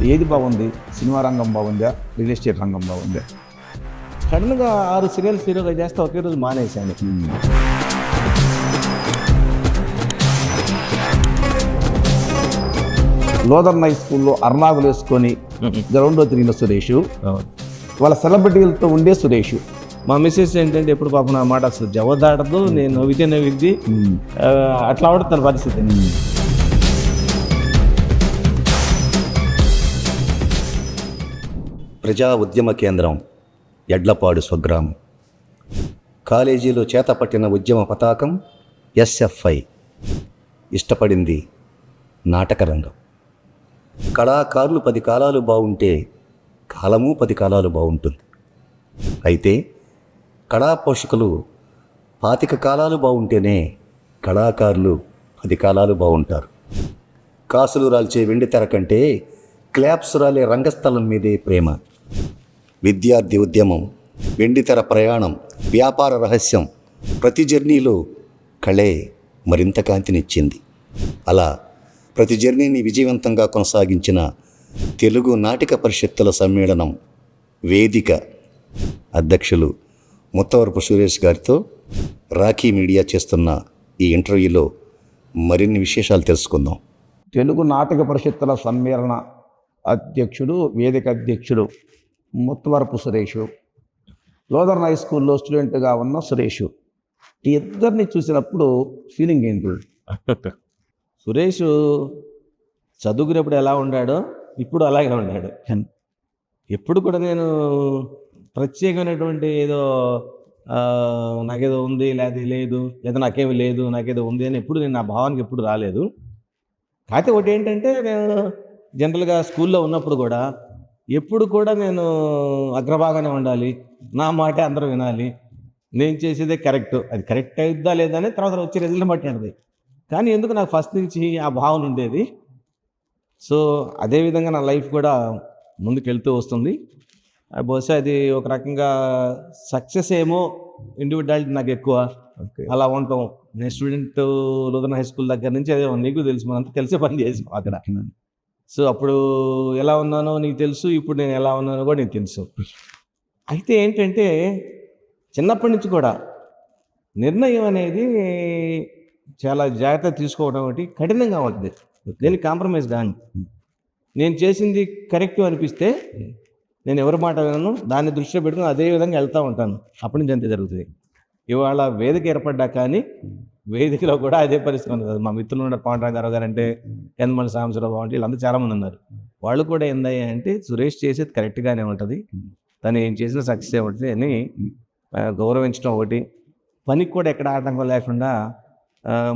ఏది బాగుంది? సినిమా రంగం బాగుందా, రియల్ ఎస్టేట్ రంగం బాగుందా? సడన్గా 6 సీరియల్స్ హీరోగా చేస్తే ఒకే రోజు మానేశాను. లోదర్న్ హై స్కూల్లో అర్నాగులు వేసుకొని గ్రౌండ్లో తిరిగిన సురేష్, వాళ్ళ సెలబ్రిటీలతో ఉండే సురేష్. మా మిస్సెస్ ఏంటంటే ఎప్పుడు పాపం నా మాట అసలు జవదాడదు, నేను నవ్వితే నవ్విద్ది, అట్లా అవడం తన పరిస్థితి. ప్రజా ఉద్యమ కేంద్రం ఎడ్లపాడు స్వగ్రామం. కాలేజీలో చేతపట్టిన ఉద్యమ పతాకం ఎస్ఎఫ్ఐ. ఇష్టపడింది నాటకరంగం. కళాకారులు 10 కాలాలు బాగుంటే కాలము 10 కాలాలు బాగుంటుంది. అయితే కళా పోషకులు 25 కాలాలు బాగుంటేనే కళాకారులు 10 కాలాలు బాగుంటారు. కాసులు రాల్చే వెండి తెర కంటే క్లాప్స్ రాలే రంగస్థలం మీదే ప్రేమ. విద్యార్థి ఉద్యమం, వెండితెర ప్రయాణం, వ్యాపార రహస్యం, ప్రతి జర్నీలో కళే మరింత కాంతినిచ్చింది. అలా ప్రతి జర్నీని విజయవంతంగా కొనసాగించిన తెలుగు నాటిక పరిషత్తుల సమ్మేళనం వేదిక అధ్యక్షులు ముత్తవరపు సురేష్ గారితో రాఖీ మీడియా చేస్తున్న ఈ ఇంటర్వ్యూలో మరిన్ని విశేషాలు తెలుసుకుందాం. తెలుగు నాటక పరిషత్తుల సమ్మేళన అధ్యక్షుడు, వేదిక అధ్యక్షుడు ముత్తవరపు సురేష్, లోదర్న్ హై స్కూల్లో స్టూడెంట్గా ఉన్న సురేష్. ఈ ఇద్దరిని చూసినప్పుడు ఫీలింగ్ ఏంటి? సురేష్ చదువుకునేప్పుడు ఎలా ఉన్నాడో ఇప్పుడు అలాగే ఉన్నాడు. ఎప్పుడు కూడా నేను ప్రత్యేకమైనటువంటి ఏదో నాకేదో ఉంది లేదా నాకేమీ లేదు, నాకేదో ఉంది అని ఎప్పుడు నేను నా భావానికి ఎప్పుడు రాలేదు. కాకపోతే ఒకటి ఏంటంటే, నేను జనరల్గా స్కూల్లో ఉన్నప్పుడు కూడా ఎప్పుడు కూడా నేను అగ్రభాగానే ఉండాలి, నా మాటే అందరూ వినాలి, నేను చేసేదే కరెక్ట్, అది కరెక్ట్ అయిద్దా లేదా అని తర్వాత వచ్చే రిజల్ట్ మాట్లాడేది. కానీ ఎందుకు నాకు ఫస్ట్ నుంచి ఆ భావన ఉండేది. సో అదేవిధంగా నా లైఫ్ కూడా ముందుకు వెళ్తూ వస్తుంది. బహుశా అది ఒక రకంగా సక్సెస్ ఏమో, ఇండివిజువాలిటీ నాకు ఎక్కువ అలా ఉంటాం. నేను స్టూడెంట్ లోదర్న్ హై స్కూల్ దగ్గర నుంచి అదే నీకు తెలుసు, మనంతా తెలిసే పని చేసాం అక్కడ. సో అప్పుడు ఎలా ఉన్నానో నీకు తెలుసు, ఇప్పుడు నేను ఎలా ఉన్నానో కూడా నీకు తెలుసు. అయితే ఏంటంటే, చిన్నప్పటి నుంచి కూడా నిర్ణయం అనేది చాలా జాగ్రత్త తీసుకోవడం ఒకటి కఠినంగా ఉంటుంది. దేనికి కాంప్రమైజ్ కానీ, నేను చేసింది కరెక్ట్ అనిపిస్తే నేను ఎవరి మాట వినను, దాన్ని దృష్టిలో పెట్టుకుని అదే విధంగా వెళ్తూ ఉంటాను. అప్పటి నుంచి అంతే జరుగుతుంది. ఇవాళ వేదిక ఏర్పడ్డా కానీ వేదికలో కూడా అదే పరిస్థితి ఉంది. మా మిత్రులు ఉన్నారు, పవన్ రామారావు గారు అంటే, యనమల సాంబశివరావు అంటే, వీళ్ళందరూ చాలామంది ఉన్నారు. వాళ్ళు కూడా ఏందయ్యా అంటే, సురేష్ చేసేది కరెక్ట్గానే ఉంటుంది, తను ఏం చేసినా సక్సెస్ ఉంటుంది అని గౌరవించడం ఒకటి, పనికి కూడా ఎక్కడ ఆటంకం లేకుండా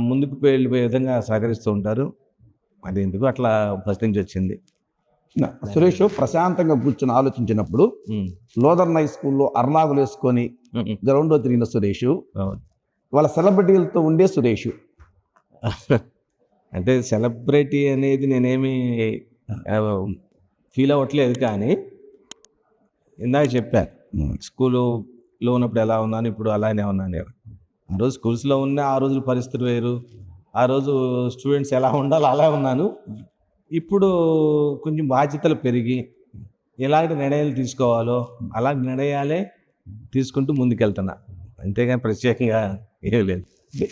ముందుకు వెళ్ళిపోయే విధంగా సహకరిస్తూ ఉంటారు. అది ఎందుకు అట్లా ఫస్ట్ నుంచి వచ్చింది. సురేష్ ప్రశాంతంగా కూర్చొని ఆలోచించినప్పుడు లోదర్న్ హై స్కూల్లో అర్నాగులు వేసుకొని గ్రౌండ్లో తిరిగిన సురేష్, వాళ్ళ సెలబ్రిటీలతో ఉండే సురేష్. అంటే సెలబ్రిటీ అనేది నేనేమి ఫీల్ అవ్వట్లేదు. కానీ ఇందాక చెప్పారు, స్కూల్లో ఉన్నప్పుడు ఎలా ఉన్నాను, ఇప్పుడు అలానే ఉన్నాను. ఆ రోజు స్కూల్స్లో ఉన్న ఆ రోజుల పరిస్థితులు వేరు, ఆ రోజు స్టూడెంట్స్ ఎలా ఉండాలో అలా ఉన్నాను. ఇప్పుడు కొంచెం బాధ్యతలు పెరిగి ఎలాంటి నిర్ణయాలు తీసుకోవాలో అలాంటి నిర్ణయాలే తీసుకుంటూ ముందుకెళ్తున్నా, అంతేగాని ప్రత్యేకంగా ఏం లేదు.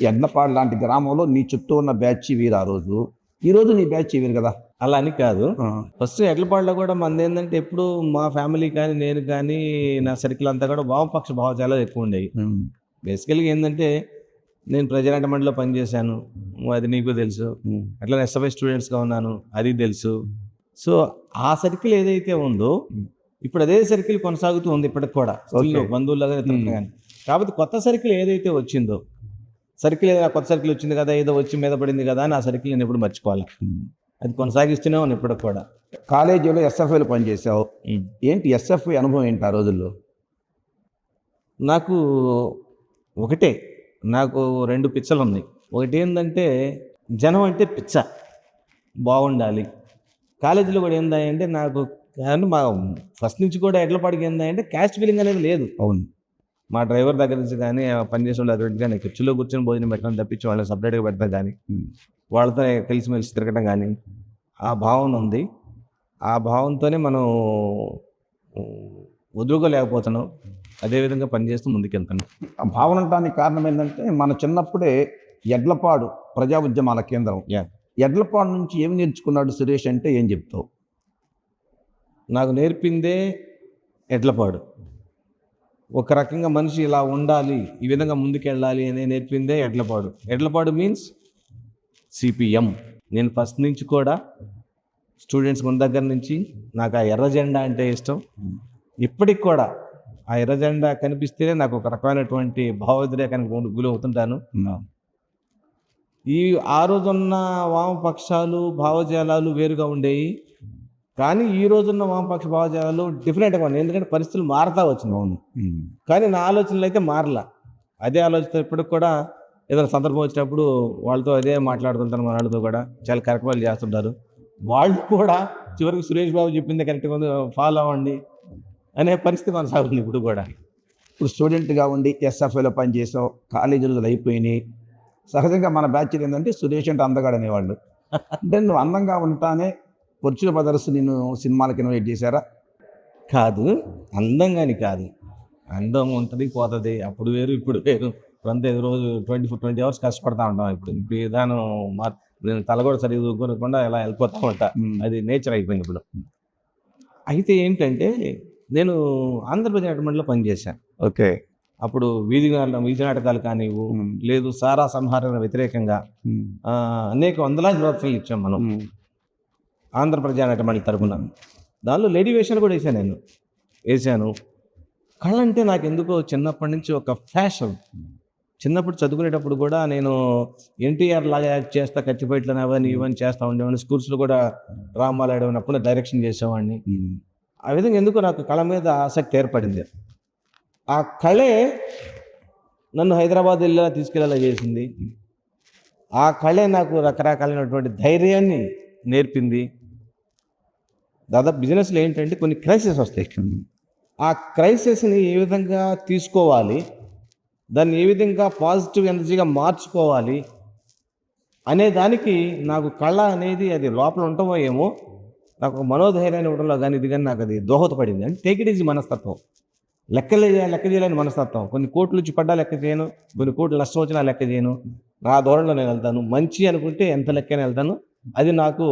ఎడ్లపాడు లాంటి గ్రామంలో నీ చుట్టూ ఉన్న బ్యాచ్ వీరు, ఆ రోజు ఈరోజు నీ బ్యాచ్ వీరు కదా. అలా అని కాదు, ఫస్ట్ ఎడ్లపాడులో కూడా మనది ఏంటంటే, ఎప్పుడు మా ఫ్యామిలీ కానీ నేను కానీ నా సర్కిల్ అంతా కూడా వామపక్ష భావజాలు ఎక్కువ ఉండేవి. బేసికల్గా ఏంటంటే, నేను ప్రజానాట్య మండలిలో పనిచేశాను, అది నీకు తెలుసు. అట్లా ఎస్ఎఫ్ఐ స్టూడెంట్స్గా ఉన్నాను, అది తెలుసు. సో ఆ సర్కిల్ ఏదైతే ఉందో ఇప్పుడు అదే సర్కిల్ కొనసాగుతూ ఉంది ఇప్పటికి కూడా, బంధువులుగా కానీ. కాబట్టి కొత్త సర్కిల్ ఏదైతే వచ్చిందో, సర్కిల్ ఏదైనా కొత్త సర్కిల్ వచ్చింది కదా, ఏదో వచ్చి మీద పడింది కదా అని ఆ సర్కిల్ నేను ఎప్పుడు మర్చిపోవాలి, అది కొనసాగిస్తూనే ఉన్నాను ఇప్పటికి కూడా. కాలేజీలో ఎస్ఎఫ్ఐలో పనిచేసావు, ఏంటి ఎస్ఎఫ్ఐ అనుభవం ఏంటి ఆ రోజుల్లో? నాకు ఒకటే, నాకు 2 పిచ్చలు ఉన్నాయి. ఒకటి ఏంటంటే, జనం అంటే పిచ్చ, బాగుండాలి. కాలేజీలో కూడా ఏందంటే నాకు, కానీ మా ఫస్ట్ నుంచి కూడా ఎడ్లపాడికి ఏందంటే క్యాస్ట్ ఫీలింగ్ అనేది లేదు. అవును, మా డ్రైవర్ దగ్గర నుంచి కానీ పనిచేసే వాళ్ళు అటువంటి కానీ కుర్చీలో కూర్చొని భోజనం పెట్టడం తప్పించి వాళ్ళని సపరేట్గా పెట్టడం కానీ, వాళ్ళతో కలిసిమెలిసి తిరగడం కానీ ఆ భావన ఉంది. ఆ భావంతోనే మనం వదులుకోలేకపోతున్నాం. అదేవిధంగా పనిచేస్తూ ముందుకెళ్తున్నాం. ఆ భావన అనడానికి కారణం ఏంటంటే మన చిన్నప్పుడే ఎడ్లపాడు ప్రజా ఉద్యమాల కేంద్రం, యా ఎడ్లపాడు నుంచి ఏమి నేర్చుకున్నాడు సురేష్ అంటే ఏం చెప్తావు? నాకు నేర్పిందే ఎడ్లపాడు. ఒక రకంగా మనిషి ఇలా ఉండాలి, ఈ విధంగా ముందుకెళ్ళాలి అని నేర్పిందే ఎడ్లపాడు. Edlapadu means CPM. నేను ఫస్ట్ నుంచి కూడా స్టూడెంట్స్ మన దగ్గర నుంచి నాకు ఆ ఎర్ర జెండా అంటే ఇష్టం. ఇప్పటికి కూడా ఆ ఎర్ర జెండా కనిపిస్తేనే నాకు ఒక రకమైనటువంటి భావోద్రేకానికి గురవుతుంటాను. ఆ రోజున్న వామపక్షాలు భావజాలాలు వేరుగా ఉండేవి, కానీ ఈ రోజున్న వామపక్ష భావజాలాలు డిఫరెంట్గా ఉన్నాయి. ఎందుకంటే పరిస్థితులు మారుతా వచ్చినాయి. అవును, కానీ నా ఆలోచనలు అయితే మారలా. అదే ఆలోచన ఇప్పటికి కూడా ఏదైనా సందర్భం వచ్చినప్పుడు వాళ్ళతో అదే మాట్లాడుతుంటారు. మన వాళ్ళతో కూడా చాలా కార్యక్రమాలు చేస్తుంటారు. వాళ్ళు కూడా చివరికి సురేష్ బాబు చెప్పింది కరెక్ట్గా ఉంది, ఫాలో అవ్వండి అనే పరిస్థితి కొనసాగుతుంది ఇప్పుడు కూడా. ఇప్పుడు స్టూడెంట్గా ఉండి ఎస్ఎఫ్ఐలో పనిచేసావు, కాలేజీ రోజులు అయిపోయినాయి. సహజంగా మన బ్యాచ్ ఏంటంటే సురేష్ అంటే అందగాడు అనేవాళ్ళు. అంటే నువ్వు అందంగా ఉంటానే పొర్చుల బ్రదర్స్ నిన్ను సినిమాలకి ఇన్వైట్ చేశారా? కాదు, అందంగాని కాదు. అందం ఉంటుంది పోతుంది, అప్పుడు వేరు ఇప్పుడు వేరు. ఇప్పుడంతా రోజు 20 hours కష్టపడతా ఉంటాం. ఇప్పుడు విధానం నేను తల కూడా సరిగ్గా దూకోకుండా ఇలా వెళ్ళిపోతా ఉంటా. అది నేచర్ అయిపోయింది ఇప్పుడు. అయితే ఏంటంటే నేను ఆంధ్రప్రదేశ్ నాటకమండలిలో పనిచేశాను. ఓకే. అప్పుడు వీధి నాటకాలు కానివ్వు, లేదు సారా సంహారణ వ్యతిరేకంగా అనేక వందలాది ప్రదర్శనలు ఇచ్చాం మనం ఆంధ్రప్రదేశ్ నాటకమండలి తరపున. దానిలో లేడీ వేషాలు కూడా వేసాను. కళ అంటే నాకు ఎందుకో చిన్నప్పటి నుంచి ఒక ఫ్యాషన్. చిన్నప్పుడు చదువుకునేటప్పుడు కూడా నేను ఎన్టీఆర్ లాగా యాక్ట్ చేస్తా, కత్తిపేటలు అవన్నీ ఇవన్నీ చేస్తూ ఉండేవాడిని. స్కూల్స్లో కూడా డ్రామాలు ఆడేవాడినప్పుడు డైరెక్షన్ చేసేవాడిని. ఆ విధంగా ఎందుకో నాకు కళ మీద ఆసక్తి ఏర్పడింది. ఆ కళే నన్ను హైదరాబాద్ వెళ్ళేలా తీసుకెళ్ళేలా చేసింది. ఆ కళే నాకు రకరకాలైనటువంటి ధైర్యాన్ని నేర్పింది. దాదాపు బిజినెస్లో ఏంటంటే కొన్ని క్రైసిస్ వస్తాయి. ఆ క్రైసిస్ని ఏ విధంగా తీసుకోవాలి, దాన్ని ఏ విధంగా పాజిటివ్ ఎనర్జీగా మార్చుకోవాలి అనే దానికి నాకు కళ అనేది అది లోపల ఉంటామో ఏమో, నాకు ఒక మనోధైర్యాన్ని ఇవ్వడంలో కానీ ఇది కానీ నాకు అది దోహదపడింది. అంటే టేక్ ఇట్ ఈజీ మనస్తత్వం, లెక్క చేయలేని మనస్తత్వం. కొన్ని కోట్లు వచ్చి పడ్డా లెక్క చేయను, కొన్ని కోట్లు నష్టం వచ్చినా లెక్క చేయను. నా ధోరణిలో నేను వెళ్తాను. మంచి అనుకుంటే ఎంత లెక్కనే వెళ్తాను. అది నాకు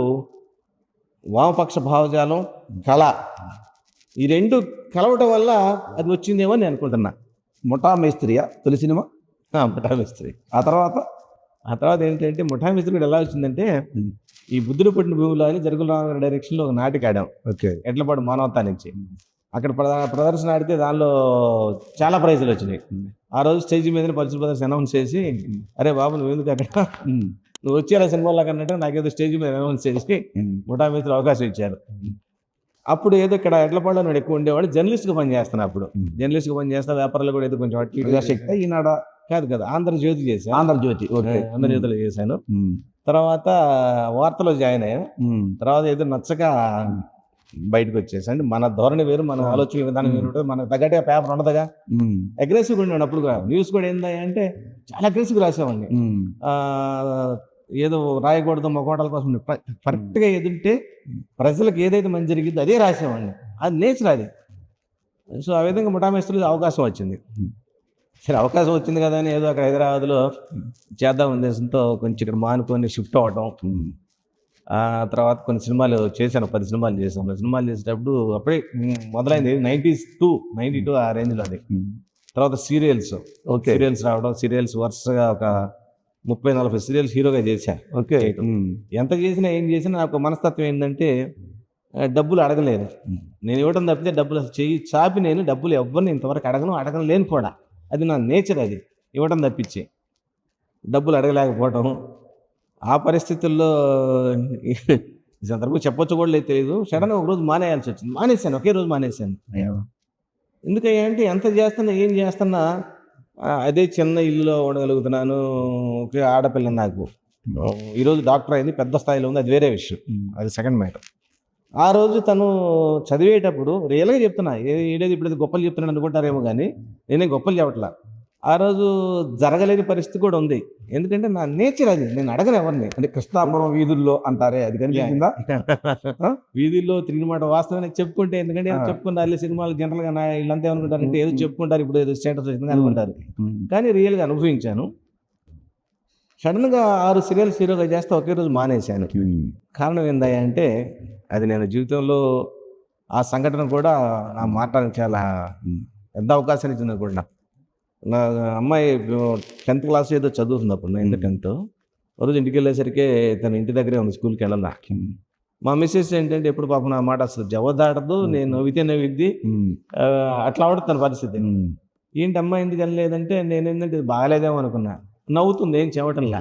వామపక్ష భావజాలం, కళ, ఈ రెండు కలవటం వల్ల అది వచ్చిందేమో నేను అనుకుంటున్నా. ముఠా మేస్త్రియా తొలి సినిమా? ముఠా మేస్త్రి. ఆ తర్వాత ఏంటంటే ముఠా మేస్త్రి కూడా ఎలా వచ్చిందంటే, ఈ బుద్ధుడు పుట్టిన భూమిలో అని జరుగుల డైరెక్షన్లో ఒక నాటిక ఆడాం. ఓకే. ఎడ్లపాడు మానవతా నుంచి. అక్కడ ప్రదర్శన ఆడితే దానిలో చాలా ప్రైజులు వచ్చినాయి. ఆ రోజు స్టేజ్ మీద పరిచయ ప్రదర్శన అనౌన్స్ చేసి, అరే బాబు నువ్వు ఎందుకు అక్కడ, నువ్వు వచ్చేలా సినిమాలో కన్నట్టు నాకేదో స్టేజ్ మీద అనౌన్స్ చేసి ముఠా మేస్త్రి అవకాశం ఇచ్చారు. అప్పుడు ఏదో ఇక్కడ ఎడ్లపాడులో నేను ఎక్కువ ఉండేవాడు. జర్నలిస్ట్గా పనిచేస్తాను. అప్పుడు జర్నలిస్ట్గా పనిచేస్తా. వ్యాపారాలు కూడా ఏదో కొంచెం ప్రజాశక్తి ఈనాడ కాదు ఆంధ్రజ్యోతి చేశాను. ఆంధ్రజ్యోతిలో చేశాను. తర్వాత వార్తలో జాయిన్ అయ్యాను. తర్వాత ఏదో నచ్చక బయటకు వచ్చేసాను. మన ధోరణి వేరు, మన ఆలోచన విధానం వేరు ఉంటుంది. మనకు తగ్గట్టుగా పేపర్ ఉండదుగా. అగ్రెసివ్గా ఉండేవాడు. అప్పుడు న్యూస్ కూడా ఏందా అంటే చాలా అగ్రెసివ్గా రాసేవాడిని. ఏదో రాయకూడదు మొకోటాల కోసం కరెక్ట్గా ఎదుంటే ప్రజలకు ఏదైతే మంచి జరిగిందో అదే రాసేవాడిని. అది నేచర్ అది. సో ఆ విధంగా ముఠా మేస్త్రికి అవకాశం వచ్చింది. సరే అవకాశం వచ్చింది కదా అని ఏదో అక్కడ హైదరాబాద్లో చేద్దాం ఉద్దేశంతో కొంచెం ఇక్కడ మానుకొని షిఫ్ట్ అవ్వటం. ఆ తర్వాత కొన్ని సినిమాలు చేశాను, 10 సినిమాలు చేశాను. సినిమాలు చేసేటప్పుడు అప్పుడే మొదలైంది 92 ఆ రేంజ్లో అది. తర్వాత సీరియల్స్ రావడం, సీరియల్స్ వరుసగా ఒక 30-40 సీరియల్స్ హీరోగా చేశా. ఓకే. ఎంత చేసినా ఏం చేసినా నాకు మనస్తత్వం ఏంటంటే డబ్బులు అడగలేదు. నేను ఇవ్వడం తప్పితే డబ్బులు అసలు చెయ్యి చాపి నేను డబ్బులు ఎవరిని ఇంతవరకు అడగలేను కూడా. అది నా నేచర్, అది ఇవ్వడం తప్పించి డబ్బులు అడగలేకపోవటం. ఆ పరిస్థితుల్లో సందర్భం చెప్పొచ్చు కూడా లేదు, తెలియదు. సడన్గా ఒక రోజు మానేయాల్సి వచ్చింది. మానేశాను, ఒకే రోజు మానేశాను. ఎందుకయ్యా అంటే ఎంత చేస్తున్నా ఏం చేస్తున్నా అదే చిన్న ఇల్లులో ఉండగలుగుతున్నాను. ఒకే ఆడపిల్ల నాకు. ఈరోజు డాక్టర్ అయింది, పెద్ద స్థాయిలో ఉంది, అది వేరే విషయం, అది సెకండ్ మ్యాటర్. ఆ రోజు తను చదివేటప్పుడు రియల్గా చెప్తున్నా, ఏడేది ఇప్పుడు గొప్పలు చెప్తున్నాను అనుకుంటారేమో కానీ నేనే గొప్పలు చెప్పట్లా. ఆ రోజు జరగలేని పరిస్థితి కూడా ఉంది. ఎందుకంటే నా నేచర్ అది, నేను అడగను ఎవరిని. అంటే కృష్ణాపురం వీధుల్లో అంటారే అది కనిపించిందా? వీధుల్లో తిరిగిన మాట వాస్తవాన్ని చెప్పుకుంటే, ఎందుకంటే ఏదో చెప్పుకుంటారు అల్లి సినిమాలు జనరల్గా వీళ్ళంతా ఏమనుకుంటారంటే ఏదో చెప్పుకుంటారు, ఇప్పుడు ఏదో స్టేటస్ వచ్చింది అనుకుంటారు. కానీ రియల్గా అనుభవించాను. సడన్గా 6 సీరియల్స్ హీరోగా చేస్తే ఒకే రోజు మానేశాను. కారణం ఏందయ్యా అంటే, అది నేను జీవితంలో ఆ సంఘటన కూడా నా మాట్లాడడానికి చాలా పెద్ద అవకాశాన్ని ఇచ్చింది కూడా. నా అమ్మాయి 10th క్లాస్ ఏదో చదువుతుంది అప్పుడు, 9th 10th. ఒక రోజు ఇంటికి వెళ్ళేసరికి తన ఇంటి దగ్గరే ఉంది, స్కూల్కి వెళ్ళాలా. మా మిస్సెస్ ఏంటంటే ఎప్పుడు పాపం నా మాట అసలు జవదాడదు, నేను నవ్వితే నవ్విద్ది, అట్లా అవడం తన పరిస్థితి. ఏంటి అమ్మాయి ఎందుకు వెళ్ళలేదంటే, నేను ఏంటంటే ఇది బాగాలేదేమో అనుకున్నా. నవ్వుతుంది, ఏం చెవటంలా.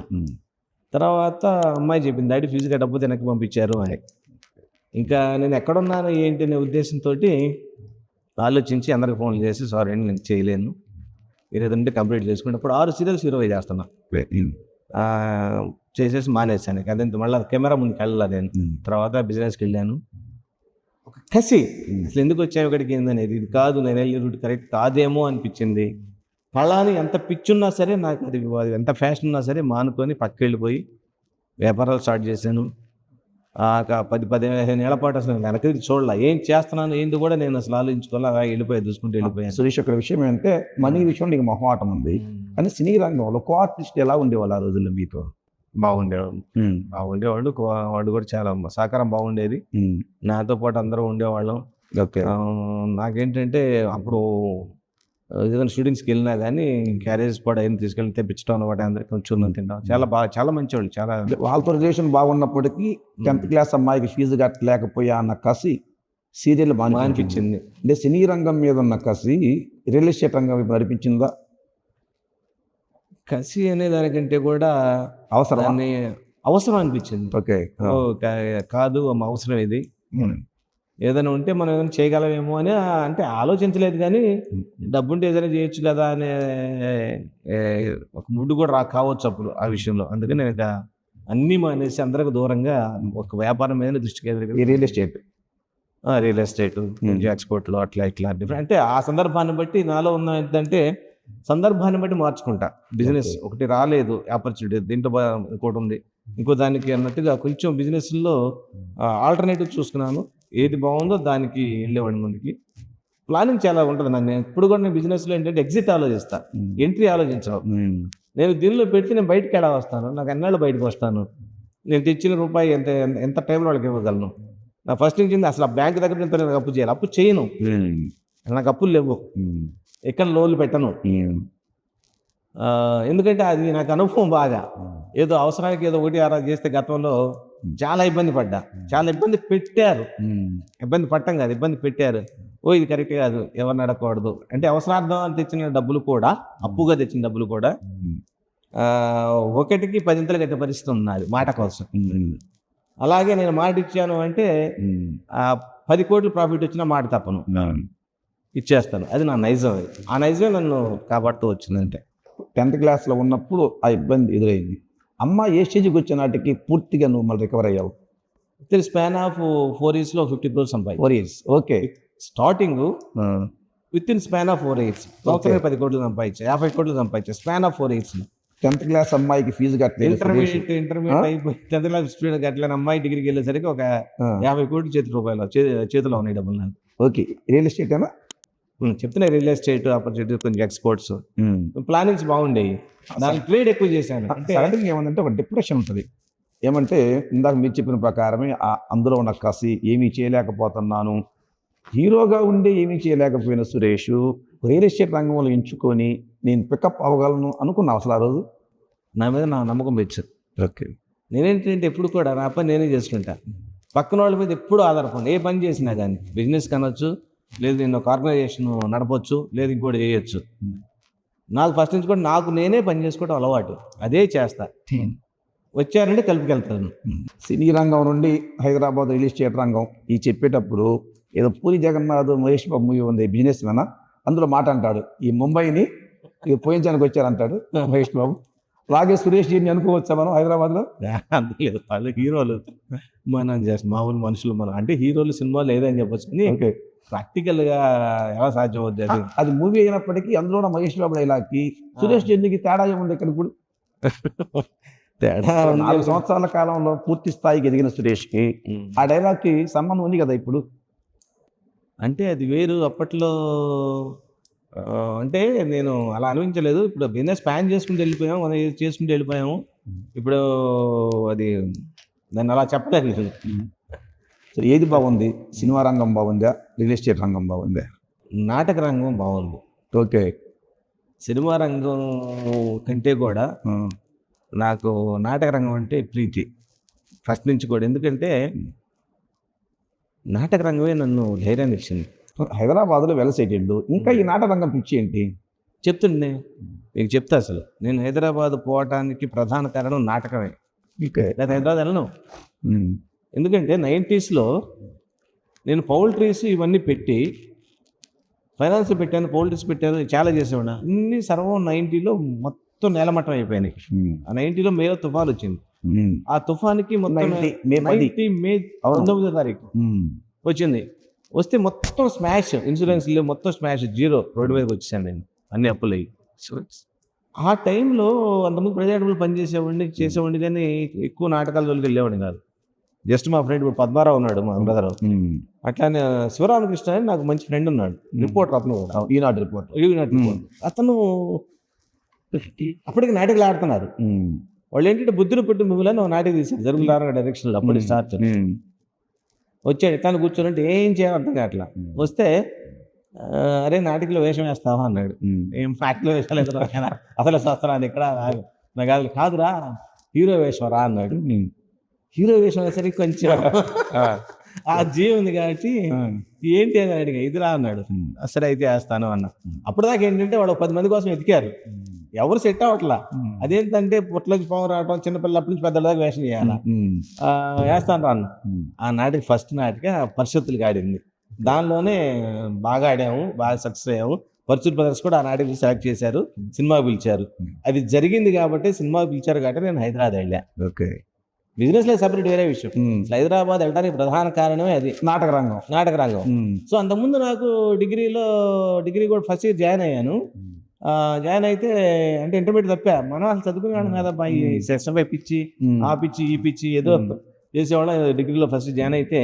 తర్వాత అమ్మాయి చెప్పింది, డాడీ ఫీజుగా డబ్బు వెనక్కి పంపించారు అని. ఇంకా నేను ఎక్కడున్నాను ఏంటి అనే ఉద్దేశంతో ఆలోచించి అందరికి ఫోన్లు చేసి, సారీ అండి నేను చేయలేను, మీరు ఏదంటే కంప్లీట్ చేసుకుంటే. అప్పుడు 6 సీరియల్స్ హీరోగా చేస్తున్నా. చేసేసి మానేసాను. అదంతా మళ్ళీ కెమెరా ముందుకు వెళ్ళాలి నేను. తర్వాత బిజినెస్కి వెళ్ళాను. ఒక కసి, అసలు ఎందుకు వచ్చావు ఇక్కడికి ఏందనేది, ఇది కాదు నేను వెళ్ళే రూట్ కరెక్ట్ కాదేమో అనిపించింది. ఫలాని ఎంత పిచ్చున్నా సరే, నాకు అది ఎంత ఫ్యాషన్ ఉన్నా సరే మానుకొని పక్కకి వెళ్ళిపోయి వ్యాపారాలు స్టార్ట్ చేశాను. 10-15 ఏళ్ల పాటు అసలు వెనక్కి చూడాల, ఏం చేస్తున్నాను ఏంది కూడా నేను అసలు ఆలోచించుకోవాలి, అలా చూసుకుంటూ వెళ్ళిపోయాను. సురేష్, ఒక విషయం ఏంటంటే మనీ విషయం నీకు మొహమాటం ఉంది, కానీ సినీ రంగంలో కో ఆర్టిస్ట్ ఎలా ఉండేవాళ్ళు ఆ రోజుల్లో మీతో? బాగుండేవాడు. వాడు కూడా చాలా సహకారం బాగుండేది. నాతో పాటు అందరూ ఉండేవాళ్ళం. ఓకే. నాకేంటంటే అప్పుడు ఏదైనా షూటింగ్స్కి వెళ్ళినా కానీ క్యారేజ్ కూడా ఏం తీసుకెళ్ళి తెప్పించడం అనమాట, అందరికి కొంచెం తింటాం. చాలా మంచివాళ్ళు. చాలా వాళ్ళతో రిలేషన్ బాగున్నప్పటికీ 10th క్లాస్ అమ్మాయికి ఫీజు కట్టలేకపోయా అన్న కసి సీరియల్ బాగా అనిపించింది. అంటే సినీ రంగం మీద ఉన్న కసి రియల్ ఎస్టేట్ రంగం వైపు నడిపించిందా? కసి అనే దానికంటే కూడా అవసరం అనిపించింది. ఓకే. కాదు అవసరం ఇది, ఏదైనా ఉంటే మనం ఏదైనా చేయగలమేమో అని అంటే ఆలోచించలేదు. కానీ డబ్బుంటే ఏదైనా చేయొచ్చు కదా అనే ఒక ముడ్డు కూడా కావచ్చు అప్పుడు ఆ విషయంలో. అందుకని నేను ఇక అన్నీ మానేసి అందరికి దూరంగా ఒక వ్యాపారం మీద దృష్టి కేంద్రీకరించి రియల్ ఎస్టేట్, ఎక్స్పోర్ట్లో అట్లా ఇట్లా డిఫరెంట్. అంటే ఆ సందర్భాన్ని బట్టి నాలో ఉన్న ఏంటంటే సందర్భాన్ని బట్టి మార్చుకుంటా. బిజినెస్ ఒకటి రాలేదు, ఆపర్చునిటీ దీంట్లో ఇంకోటి ఉంది, ఇంకో దానికి అన్నట్టుగా కొంచెం బిజినెస్లో ఆల్టర్నేటివ్ చూసుకున్నాను. ఏది బాగుందో దానికి వెళ్ళేవాడి ముందుకి. ప్లానింగ్ చాలా ఉంటుంది. నన్ను ఎప్పుడు కూడా నేను బిజినెస్లో ఏంటంటే ఎగ్జిట్ ఆలోచిస్తా, ఎంట్రీ ఆలోచించను. నేను దీనిలో పెడితే నేను బయటకు ఎలా వస్తాను, నాకు ఎన్నాళ్ళు బయటకు వస్తాను, నేను తెచ్చిన రూపాయి ఎంత టైంలో వాళ్ళకి ఇవ్వగలను. నా ఫస్ట్ నుంచి అసలు ఆ బ్యాంక్ దగ్గర నేను అప్పు చేయాలి, అప్పు చేయను, నాకు అప్పులు లేవు, ఎక్కడ లోన్లు పెట్టను. ఎందుకంటే అది నాకు అనుభవం బాగా. ఏదో అవసరానికి ఏదో ఒకటి ఆరా చేస్తే గతంలో చాలా ఇబ్బంది పడ్డా, చాలా ఇబ్బంది పెట్టారు. ఇబ్బంది పట్టం కాదు, ఇబ్బంది పెట్టారు. ఇది కరెక్ట్ కాదు, ఎవరిని అడగకూడదు అంటే అవసరార్థం తెచ్చిన డబ్బులు కూడా, అప్పుగా తెచ్చిన డబ్బులు కూడా ఒకటికి 10 కట్టే పరిస్థితి ఉన్నది మాట కోసం. అలాగే నేను మాట ఇచ్చాను అంటే 10 కోట్లు ప్రాఫిట్ వచ్చినా మాట తప్పను, ఇచ్చేస్తాను. అది నా నైజం. ఆ నైజమే నన్ను కాపాడుతూ వచ్చిందంటే. 10th క్లాస్లో ఉన్నప్పుడు ఆ ఇబ్బంది ఎదురైంది. అమ్మ ఏ స్టేజ్కి వచ్చే నాటికి పూర్తిగా నువ్వు మళ్ళీ రికవర్ అయ్యావు? స్పాన్ ఆఫ్ 4 years 50 crores సంపాదించాను. 4 years. Okay. Starting with in span of 4 years 10 కోట్లు సంపాదించా, 50 కోట్లు సంపాదించా span of 4 years. 10th class అమ్మాయికి ఫీజు కట్టలేదు, ఇంటర్మీడియట్ అయిపోయి 10th క్లాస్ స్టూడెంట్ కట్టలేని అమ్మాయి డిగ్రీకి వెళ్ళేసరికి ఒక 50 కోట్లు చేతిలో ఉన్నాయి డబ్బులు నాకు. ఓకే. రియల్ ఎస్టేట్ అయినా చెప్తున్నా, రియల్ ఎస్టేట్ ఆపర్చునిటీ, కొంచెం ఎక్స్పోర్ట్స్ ప్లానింగ్స్ బాగుండేవి. దానికి ట్రేడ్ ఎక్కువ చేశాను. అంటే సడన్గా ఏమందంటే ఒక డిప్రెషన్ ఉంటుంది. ఏమంటే ఇందాక మీరు చెప్పిన ప్రకారమే అందులో ఉన్న కసి, ఏమీ చేయలేకపోతున్నాను, హీరోగా ఉండి ఏమీ చేయలేకపోయిన సురేష్ రియల్ ఎస్టేట్ రంగంలో ఎంచుకొని నేను పికప్ అవ్వగలను అనుకున్నా అసలు ఆ రోజు? నా మీద నా నమ్మకం పెంచు. ఓకే. నేనేంటంటే ఎప్పుడు కూడా నా పని నేనే చేసుకుంటా, పక్కన వాళ్ళ మీద ఎప్పుడు ఆధారపడి ఏ పని చేసినా కానీ, బిజినెస్ కనొచ్చు, లేదు నేను ఒక ఆర్గనైజేషన్ నడపచ్చు, లేదు ఇంకోటి చేయొచ్చు. నాకు ఫస్ట్ నుంచి కూడా నాకు నేనే పని చేసుకోవడం అలవాటు, అదే చేస్తా. వచ్చారంటే కలిపికెళ్తాను. సినీ రంగం నుండి హైదరాబాద్ రియల్ ఎస్టేట్ రంగం ఈ చెప్పేటప్పుడు ఏదో పూరి జగన్నాథ్ మహేష్ బాబు మూవీ ఉంది, బిజినెస్ మ్యాన్, అందులో మాట అంటాడు, ఈ ముంబైని పోయించడానికి వచ్చారంటాడు మహేష్ బాబు. అలాగే సురేష్ జీని అనుకోవచ్చా మనం హైదరాబాద్లో? అంతలేదు, వాళ్ళు హీరోలు, మనం జస్ట్ మామూలు మనుషులు. మనం అంటే హీరోలు సినిమాలు లేదని చెప్పొచ్చు, కానీ ప్రాక్టికల్గా ఎలా సాధ్యం అవుద్ది అది? అది మూవీ అయినప్పటికీ అందులో ఉన్న మహేష్ బాబు డైలాగ్కి సురేష్ జెన్నికి తేడా ఏముంది ఇక్కడ ఇప్పుడు? తేడా 4 సంవత్సరాల కాలంలో పూర్తి స్థాయికి ఎదిగిన సురేష్కి ఆ డైలాగ్కి సంబంధం ఉంది కదా ఇప్పుడు. అంటే అది వేరు అప్పట్లో. ఆ, అంటే నేను అలా అనిపించలేదు. ఇప్పుడు బిజినెస్ ప్లాన్ చేసుకుంటూ వెళ్ళిపోయాము, మనం ఏది చేసుకుంటూ వెళ్ళిపోయాము. ఇప్పుడు అది దాన్ని అలా చెప్పలేదు నేను. సరే, ఏది బాగుంది? సినిమా రంగం బాగుందా, రియల్ ఎస్టేట్ రంగం బాగుందా? నాటక రంగం బాగుంది. ఓకే. సినిమా రంగం కంటే కూడా నాకు నాటక రంగం అంటే ప్రీతి ఫస్ట్ నుంచి కూడా. ఎందుకంటే నాటక రంగమే నన్ను ధైర్యాన్ని ఇచ్చింది. హైదరాబాద్లో వెల్ సెటిల్డ్, ఇంకా ఈ నాటక రంగం పిచ్చి ఏంటి? చెప్తుండే మీకు చెప్తా. అసలు నేను హైదరాబాద్ పోవటానికి ప్రధాన కారణం నాటకమే. ఓకే. లేదా హైదరాబాద్ వెళ్ళను. ఎందుకంటే 90sలో నేను పౌల్ట్రీస్ ఇవన్నీ పెట్టి ఫైనాన్స్ పెట్టాను, పౌల్ట్రీస్ పెట్టాను, చాలా చేసేవాడు. అన్ని సర్వం 90లో మొత్తం నేలమట్టం అయిపోయినాయి. ఆ 90లో మేలో తుఫాన్ వచ్చింది. ఆ తుఫాన్కి మొత్తం 90 మే 10. మే 19వ తారీఖు వచ్చింది. వస్తే మొత్తం స్మాష్, ఇన్సూరెన్స్ లేవు, మొత్తం స్మాష్, జీరో, రోడ్డు మీదకి వచ్చేసాను నేను, అన్ని అప్పులు అయ్యి. ఆ టైంలో అంతకుముందు ప్రజాటబుల్ పనిచేసేవాడిని, చేసేవాడిని, కానీ ఎక్కువ నాటకాల జోలికి వెళ్ళేవాడిని కాదు. జస్ట్ మా ఫ్రెండ్ ఇప్పుడు పద్మారావు ఉన్నాడు, మా బ్రదర్. అట్లానే శివరామకృష్ణ అని నాకు మంచి ఫ్రెండ్ ఉన్నాడు, రిపోర్టర్. అతను ఈనాడు రిపోర్టర్. అతను అప్పటికి నాటకాలు ఆడుతున్నారు. వాళ్ళు ఏంటంటే బుద్ధుని పుట్టి మూవీలో నాటకం తీశారు, జరుగులారా డైరెక్షన్లో. అప్పటి స్టార్ట్ వచ్చాడు, తను కూర్చోనంటే ఏం చేయాలి అర్థం కావట్లా. వస్తే అరే నాటికలో వేషం వేస్తావా అన్నాడు. ఏం ఫ్యాక్ట్లో వేషాలు ఎదురా, అసలు వస్తున్నాను ఇక్కడ నాకు కాదురా, హీరో వేషం రా అన్నాడు. హీరో వేషం వేసరికి కొంచెం ఆ జీవం ఉంది కాబట్టి ఏంటి అని అడిగా, ఇదిరా అన్నాడు. సరే అయితే వేస్తాను అన్న. అప్పుడు దాకా ఏంటంటే వాళ్ళు 10 మంది కోసం ఎతికారు, ఎవరు సెట్ అవ్వట్లా. అదేంటంటే పుట్లోకి పాము రావటం, చిన్నపిల్లల అప్పటి నుంచి పెద్దల దాకా వేషం చేయాలా. వేస్తాను రా అన్న. ఆ నాటికి ఫస్ట్ నాటిక పరిషత్తులకి ఆడింది. దానిలోనే బాగా ఆడాము, బాగా సక్సెస్ అయ్యాము. పర్చూర్ బ్రదర్స్ కూడా ఆ నాటికి సెలెక్ట్ చేశారు, సినిమా పిలిచారు. అది జరిగింది కాబట్టి, సినిమా పిలిచారు కాబట్టి నేను హైదరాబాద్ వెళ్ళా. ఓకే. బిజినెస్ లో సపరేట్ వేరే విషయం. హైదరాబాద్ వెళ్ళడానికి ప్రధాన కారణమే అది, నాటక రంగం. సో అంతకుముందు నాకు డిగ్రీ కూడా ఫస్ట్ ఇయర్ జాయిన్ అయ్యాను. జాయిన్ అయితే అంటే ఇంటర్మీడియట్ తప్పా, మనం అసలు చదువుకునేవాళ్ళం కదబ్బా, ఈ సెక్షన్ పిచ్చి, ఆ పిచ్చి, ఈ పిచ్చి ఏదో చేసేవాళ్ళం. డిగ్రీలో ఫస్ట్ జాయిన్ అయితే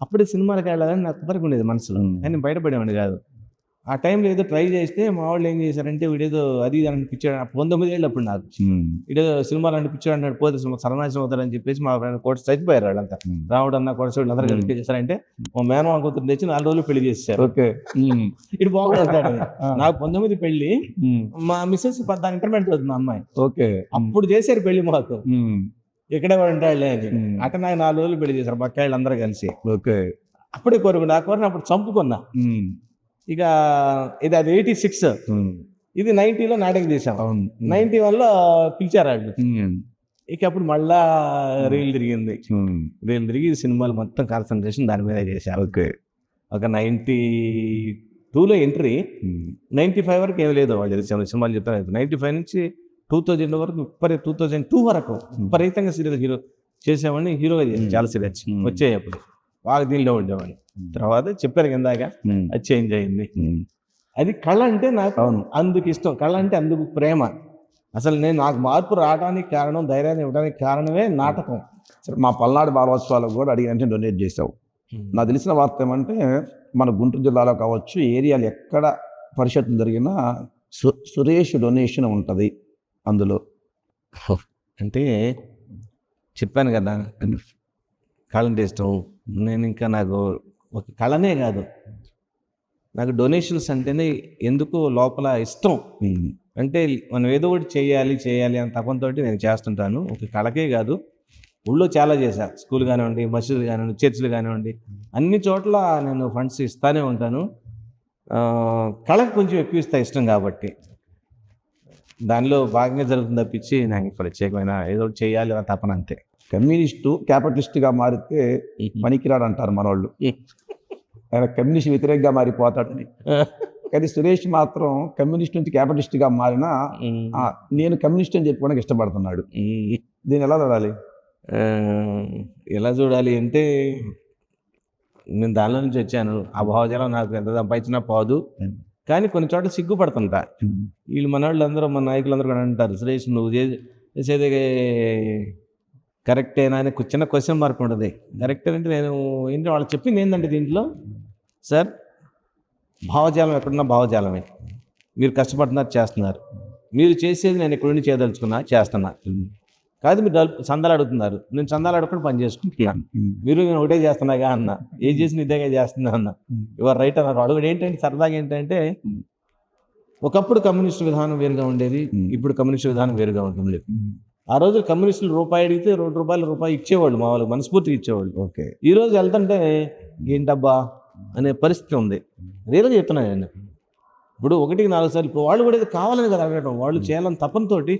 అప్పుడే సినిమాలకు వెళ్ళాలని నాకు తప్పరికి ఉండేది మనసులో, కానీ బయటపడేవాడిని కాదు. ఆ టైంలో ఏదో ట్రై చేస్తే మా వాళ్ళు ఏం చేశారంటే, వీడేదో అది ఇది అనిపించాడు. 19 ఏళ్ళు అప్పుడు నాకు, వీడేదో సినిమాలు అనిపించాడు అన్నాడు, పోతే సర్వనాశనం అవుతారని చెప్పేసి మా ఫ్రెండ్ కోర్టు చచ్చిపోయారు. వాళ్ళంతా రావుడు అన్న కోర్టు అందరూ కలిపి చేశారంటే, మా మేనమా కూతురు తెచ్చి 4 రోజులు పెళ్లి చేశారు. ఓకే. ఇటు బాగుంటాడు. నాకు 19 పెళ్లి, మా మిస్సెస్ దాని ఇంటర్మీడియట్ చదువుతుంది అమ్మాయి. ఓకే. అప్పుడు చేశారు పెళ్లి మాకు, ఇక్కడే వాడు ఉంటాడులే అని. అట్లా నాకు 4 రోజులు పెళ్లి చేశారు బక్కాయిలు అందరూ కలిసి. ఓకే. అప్పుడే కోరుకున్నా, ఆ కోరిన అప్పుడు చంపుకున్నా. ఇక ఇది అది 86, ఇది 90లో నాటకం చేసాం. 91లో పిలిచారు వాళ్ళు. ఇక అప్పుడు మళ్ళా రీల్ తిరిగి సినిమాలు మొత్తం కాన్సన్ట్రేషన్ దాని మీద చేశారు. ఓకే. ఒక 92లో ఎంట్రీ, 95 వరకు ఏమి లేదు వాళ్ళు సినిమాలు చెప్తారు. 95 నుంచి 2000 వరకు 2002 వరకు విపరీతంగా సీరియల్ హీరో చేసేవాడిని, హీరోగా చేసాను చాలా సీరియల్స్ వచ్చాయి. అప్పుడు బాగా దీనిలో ఉండేవాడిని. తర్వాత చెప్పారు ఇందాక, అది చేంజ్ అయింది. అది కళ అంటే నాకు అందుకు ఇష్టం, కళ అంటే అందుకు ప్రేమ. అసలు నాకు మార్పు రావడానికి కారణం, ధైర్యాన్ని ఇవ్వడానికి కారణమే నాటకం. సరే, మా పల్నాడు బాలోత్సవాలకు కూడా అడిగినంటే డొనేట్ చేసావు. నాకు తెలిసిన వార్త ఏమంటే, మన గుంటూరు జిల్లాలో కావచ్చు, ఏరియాలు ఎక్కడ పరిషత్తులు జరిగినా సురేష్ డొనేషన్ ఉంటుంది అందులో. అంటే చెప్పాను కదా, కళ అంటే ఇష్టం. నేను ఇంకా నాకు ఒక కళనే కాదు, నాకు డొనేషన్స్ అంటేనే ఎందుకు లోపల ఇష్టం. అంటే మనం ఏదో ఒకటి చేయాలి అని తపంతో నేను చేస్తుంటాను. ఒక కళకే కాదు, ఊళ్ళో చాలా చేశాను. స్కూల్ కానివ్వండి, మసీదులు కానివ్వండి, చర్చిలు కానివ్వండి, అన్ని చోట్ల నేను ఫండ్స్ ఇస్తూనే ఉంటాను. కళకు కొంచెం ఎక్కువ ఇష్టం కాబట్టి దానిలో భాగంగా జరుగుతుంది తప్పించి నాకు ప్రత్యేకమైన ఏదో ఒకటి చేయాలి అని తపన అంతే. కమ్యూనిస్టు క్యాపిటలిస్ట్గా మారితే పనికిరాడు అంటారు మనోళ్ళు. ఆయన కమ్యూనిస్ట్ వ్యతిరేకంగా మారిపోతాడని. కానీ సురేష్ మాత్రం కమ్యూనిస్ట్ నుంచి క్యాపిటలిస్ట్గా మారినా నేను కమ్యూనిస్ట్ అని చెప్పుకోవడానికి ఇష్టపడుతున్నాడు. దీన్ని ఎలా చూడాలి? ఎలా చూడాలి అంటే, నేను దానిలో నుంచి వచ్చాను. ఆ భావజాలం నాకు ఎంత సంపాదించినా పోదు. కానీ కొన్ని చోట్ల సిగ్గుపడుతుంటా. వీళ్ళు మన వాళ్ళందరూ, మన నాయకులందరూ కూడా అంటారు, సురేష్ నువ్వు చేసేది కరెక్టేనా అని చిన్న క్వశ్చన్ మార్క్ ఉంటుంది. కరెక్టే అంటే నేను ఏంటి వాళ్ళు చెప్పింది ఏంటంటే దీంట్లో, సార్ భావజాలం ఎక్కడున్నా భావజాలమే, మీరు కష్టపడుతున్నారు చేస్తున్నారు, మీరు చేసేది నేను ఎక్కడి నుండి చేయదలుచుకున్నా చేస్తున్నా. కాదు మీరు చందాలు అడుగుతున్నారు, నేను చందాలు అడుగుకొని పని చేసుకుంటున్నాను. మీరు నేను ఒకటే చేస్తున్నాగా అన్న, ఏం చేసి ఇదేగా చేస్తున్నా అన్న, యువర్ రైట్ అన్నారు. అడుగుడు ఏంటంటే సరదాగా ఏంటంటే, ఒకప్పుడు కమ్యూనిస్టు విధానం వేరుగా ఉండేది, ఇప్పుడు కమ్యూనిస్టు విధానం వేరుగా ఉంటుంది. ఆ రోజు కమ్యూనిస్టులు రూపాయి అడిగితే రూపాయి ఇచ్చేవాళ్ళు, మా వాళ్ళకి మనస్ఫూర్తిగా ఇచ్చేవాళ్ళు. ఓకే. ఈ రోజు వెళ్తుంటే ఏంటబ్బా అనే పరిస్థితి ఉంది. రియల్గా చెప్తున్నాను నేను. ఇప్పుడు 1-4 సార్లు ఇప్పుడు వాళ్ళు కూడా ఇది కావాలని కదా అడగటం, వాళ్ళు చేయాలని తపంతోటి